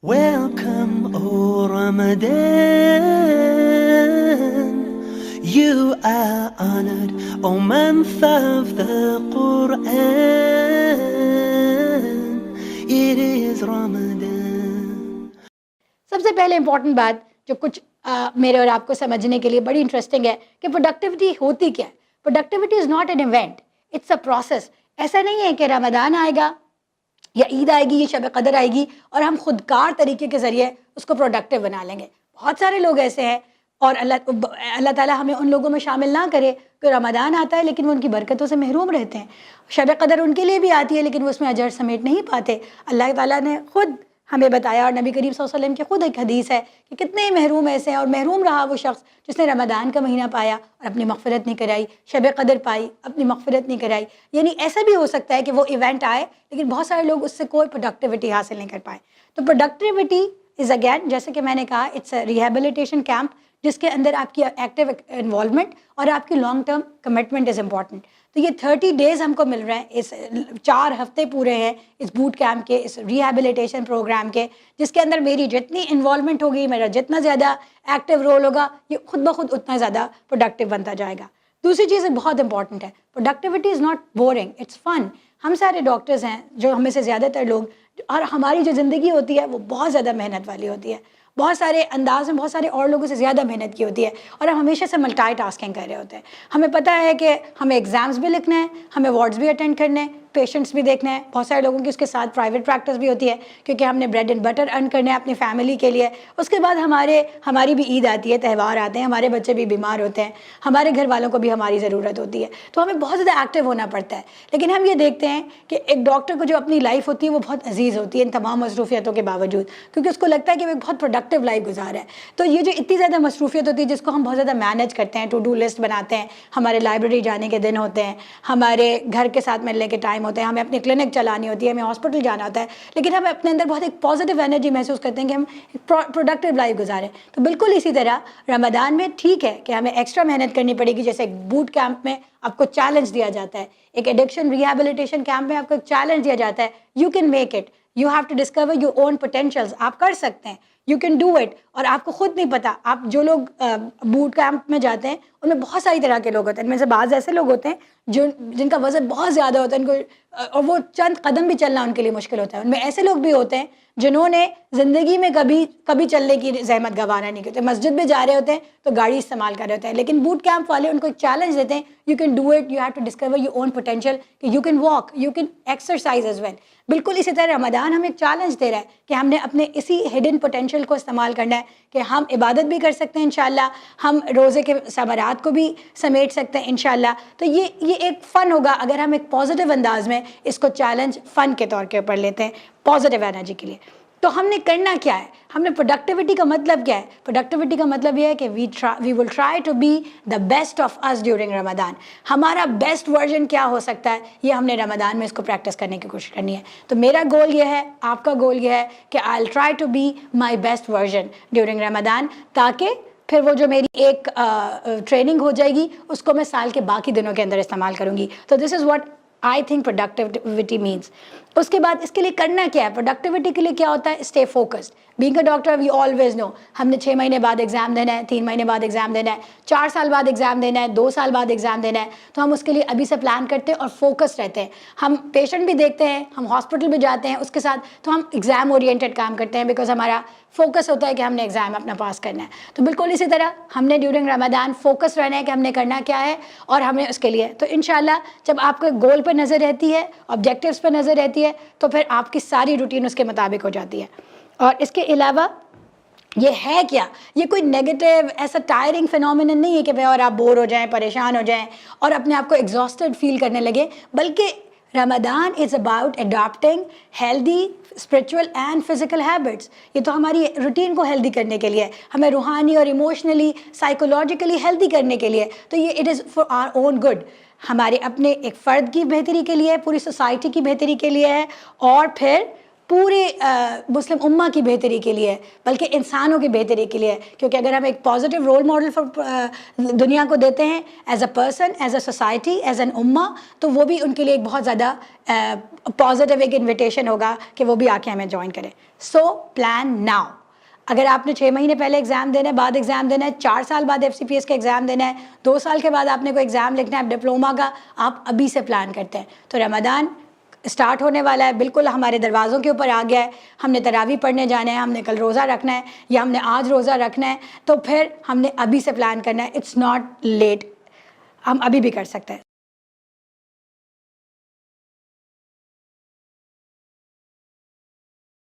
Welcome, O Ramadan. You are honored, O month of the Quran. It is Ramadan. सबसे पहले important बात जो कुछ मेरे और आपको समझने के लिए बड़ी इंटरेस्टिंग है कि प्रोडक्टिविटी होती क्या है. Productivity is not an event, it's a process. ऐसा नहीं है कि रमज़ान आएगा या ईद आएगी या शब कदर आएगी और हम खुदकार तरीके के ज़रिए उसको प्रोडक्टिव बना लेंगे. बहुत सारे लोग ऐसे हैं और अल्लाह ताला हमें उन लोगों में शामिल ना करे कि रमज़ान आता है लेकिन वो उनकी बरकतों से महरूम रहते हैं. शब कदर उनके लिए भी आती है लेकिन वो उसमें अजर समेट नहीं पाते. अल्लाह ताला ने खुद हमें बताया और नबी करीम सल्लल्लाहु अलैहि वसल्लम की खुद एक हदीस है कि कितने ही महरूम ऐसे हैं और महरूम रहा वो शख्स जिसने रमज़ान का महीना पाया और अपनी मग़फ़िरत नहीं कराई, शब कदर पाई, अपनी मग़फ़िरत नहीं कराई. यानी ऐसा भी हो सकता है कि वो इवेंट आए लेकिन बहुत सारे लोग उससे कोई प्रोडक्टिविटी हासिल नहीं कर पाए. तो प्रोडक्टिविटी इज़ अगैन, जैसे कि मैंने कहा, इट्स अ रिहेबिलिटेशन कैंप जिसके अंदर आपकी एक्टिव इन्वॉल्वमेंट और आपकी long term commitment is important. तो ये 30 डेज़ हमको मिल रहे हैं, इस 4 हफ्ते पूरे हैं इस बूट कैंप के, इस रिहेबिलिटेशन प्रोग्राम के, जिसके अंदर मेरी जितनी इन्वॉल्वमेंट होगी, मेरा जितना ज़्यादा एक्टिव रोल होगा, ये खुद ब खुद उतना ज़्यादा प्रोडक्टिव बनता जाएगा. दूसरी चीज़ बहुत इंपॉर्टेंट है, productivity is not boring, it's fun. हम सारे डॉक्टर्स हैं जो हमें से ज़्यादातर लोग, और हमारी जो ज़िंदगी होती है वो बहुत ज़्यादा मेहनत वाली होती है. बहुत सारे अंदाज में बहुत सारे और लोगों से ज़्यादा मेहनत की होती है और हम हमेशा से मल्टीटास्किंग कर रहे होते हैं. हमें पता है कि हमें एग्ज़ाम्स भी लिखने हैं, हमें वार्ड्स भी अटेंड करने हैं, पेशेंट्स भी देखने हैं. बहुत सारे लोगों की उसके साथ प्राइवेट प्रैक्टिस भी होती है क्योंकि हमने ब्रेड एंड बटर अर्न करना है अपनी फैमिली के लिए. उसके बाद हमारी भी ईद आती है, त्यौहार आते हैं, हमारे बच्चे भी बीमार होते हैं, हमारे घर वालों को भी हमारी ज़रूरत होती है. तो हमें बहुत ज़्यादा एक्टिव होना पड़ता है. लेकिन हम ये देखते हैं कि एक डॉक्टर को जो अपनी लाइफ होती है वो बहुत अजीज़ होती है इन तमाम मसरूफियतों के बावजूद, क्योंकि उसको लगता है कि वो एक बहुत प्रोडक्टिव लाइफ गुजार है. तो ये जो इतनी ज़्यादा मसरूफियत होती है जिसको हम बहुत ज़्यादा मैनेज करते हैं, टू डू लिस्ट बनाते हैं, हमारे लाइब्रेरी जाने के दिन होते हैं, हमारे घर के साथ मिलने के टाइम होते हैं, हमें अपनी क्लिनिक चलानी होती है, हमें हॉस्पिटल जाना होता है, लेकिन हम अपने अंदर बहुत एक पॉजिटिव एनर्जी महसूस करते हैं कि हम प्रोडक्टिव लाइफ गुजारें. तो बिल्कुल इसी तरह रमज़ान में ठीक है कि हमें एक्स्ट्रा मेहनत करनी पड़ेगी. जैसे एक बूट कैंप में आपको चैलेंज दिया जाता है, एक एडिक्शन रिहेबिलिटेशन कैंप में आपको एक चैलेंज दिया जाता है, you can make it, you have to discover your own potentials. आप कर सकते हैं, यू कैन डू इट. और आपको खुद नहीं पता, आप जो लोग बूट कैंप में जाते हैं उनमें बहुत सारी तरह के लोग होते हैं. इनमें से बाज़ ऐसे लोग होते हैं जिनका वज़न बहुत ज़्यादा होता है, इनको और वो चंद कदम भी चलना उनके लिए मुश्किल होता है. उनमें ऐसे लोग भी होते हैं जिन्होंने ज़िंदगी में कभी चलने की ज़हमत गंवाना नहीं करते, मस्जिद में जा रहे होते हैं तो गाड़ी इस्तेमाल कर रहे होते हैं. लेकिन बूट कैंप वाले उनको एक चैलेंज देते हैं, you can do it, you have to discover your own potential, कि you can walk, you can exercise as well. बिल्कुल इसी तरह रमज़ान हमें एक चैलेंज दे रहा है कि हमने अपने इसी हिडन पोटेंशियल को इस्तेमाल करना है कि हम इबादत भी कर सकते हैं इंशाल्लाह, हम रोज़े के समरात को भी समेट सकते हैं इंशाल्लाह. तो ये एक फ़न होगा अगर हम एक पॉजिटिव अंदाज में इसको चैलेंज फ़न के तौर के ऊपर लेते हैं, पॉजिटिव एनर्जी के लिए. तो हमने करना क्या है, हमने प्रोडक्टिविटी का मतलब क्या है? प्रोडक्टिविटी का मतलब ये है कि we will try to be the best of us during Ramzan. हमारा बेस्ट वर्जन क्या हो सकता है, ये हमने रमज़ान में इसको प्रैक्टिस करने की कोशिश करनी है. तो मेरा गोल ये है, आपका गोल ये है कि I will try to be my best version during Ramzan, ताकि फिर वो जो मेरी एक ट्रेनिंग हो जाएगी उसको मैं साल के बाकी दिनों के अंदर इस्तेमाल करूँगी. तो this is what I think productivity means. उसके बाद इसके लिए करना क्या है, प्रोडक्टिविटी के लिए क्या होता है? Stay focused. Being a doctor V always no हमने 6 महीने बाद एग्ज़ाम देना है, 3 महीने बाद एग्ज़ाम देना है, 4 साल बाद एग्ज़ाम देना है, 2 साल बाद एग्ज़ाम देना है. तो हम उसके लिए अभी से प्लान करते हैं और फोकस्ड रहते हैं. हम पेशेंट भी देखते हैं, हम हॉस्पिटल भी जाते हैं, उसके साथ तो हम एग्ज़ाम ओरिएंटेड काम करते हैं बिकॉज हमारा फोकस होता है कि हमने एग्ज़ाम अपना पास करना है. तो बिल्कुल इसी तरह हमने ड्यूरिंग रमज़ान फोकस रहना है कि हमने करना क्या है और हमें उसके लिए. तो इंशाल्लाह जब आपके गोल पर नज़र रहती है, ऑब्जेक्टिव्स पर नज़र रहती है, तो फिर आपकी सारी रूटीन उसके मुताबिक हो जाती है. और इसके अलावा ये है क्या, ये कोई नेगेटिव ऐसा टायरिंग फिनोमिनन नहीं है कि भाई और आप बोर हो जाएं, परेशान हो जाएं और अपने आप को एग्जॉस्टेड फील करने लगे, बल्कि Ramzan is about adopting healthy spiritual and physical habits. ये तो हमारी रूटीन को हेल्दी करने के लिए, हमें रूहानी और इमोशनली साइकोलॉजिकली हेल्दी करने के लिए. तो ये it is for our own good, हमारे अपने एक फ़र्द की बेहतरी के लिए, पूरी सोसाइटी की बेहतरी के लिए है, और फिर پورے مسلم امہ کی بہتری کے لیے بلکہ انسانوں کی بہتری کے لیے, کیونکہ اگر ہم ایک پازیٹیو رول ماڈل فار دنیا کو دیتے ہیں as a person, as a society, as an امہ, تو وہ بھی ان کے لیے ایک بہت زیادہ پازیٹیو ایک انویٹیشن ہوگا کہ وہ بھی آ کے ہمیں جوائن کریں. So plan now. اگر آپ نے 6 مہینے پہلے ایگزام دینا ہے, بعد ایگزام دینا ہے, 4 سال بعد FCPS کا ایگزام دینا ہے, 2 سال کے بعد آپ نے کوئی ایگزام لکھنا ہے ڈپلوما کا, آپ ابھی سے پلان کرتے ہیں. تو رمضان اسٹارٹ ہونے والا ہے, بالکل ہمارے دروازوں کے اوپر آ گیا ہے, ہم نے تراویح پڑھنے جانا ہے, ہم نے کل روزہ رکھنا ہے یا ہم نے آج روزہ رکھنا ہے, تو پھر ہم نے ابھی سے پلان کرنا ہے. اٹس ناٹ لیٹ, ہم ابھی بھی کر سکتے ہیں.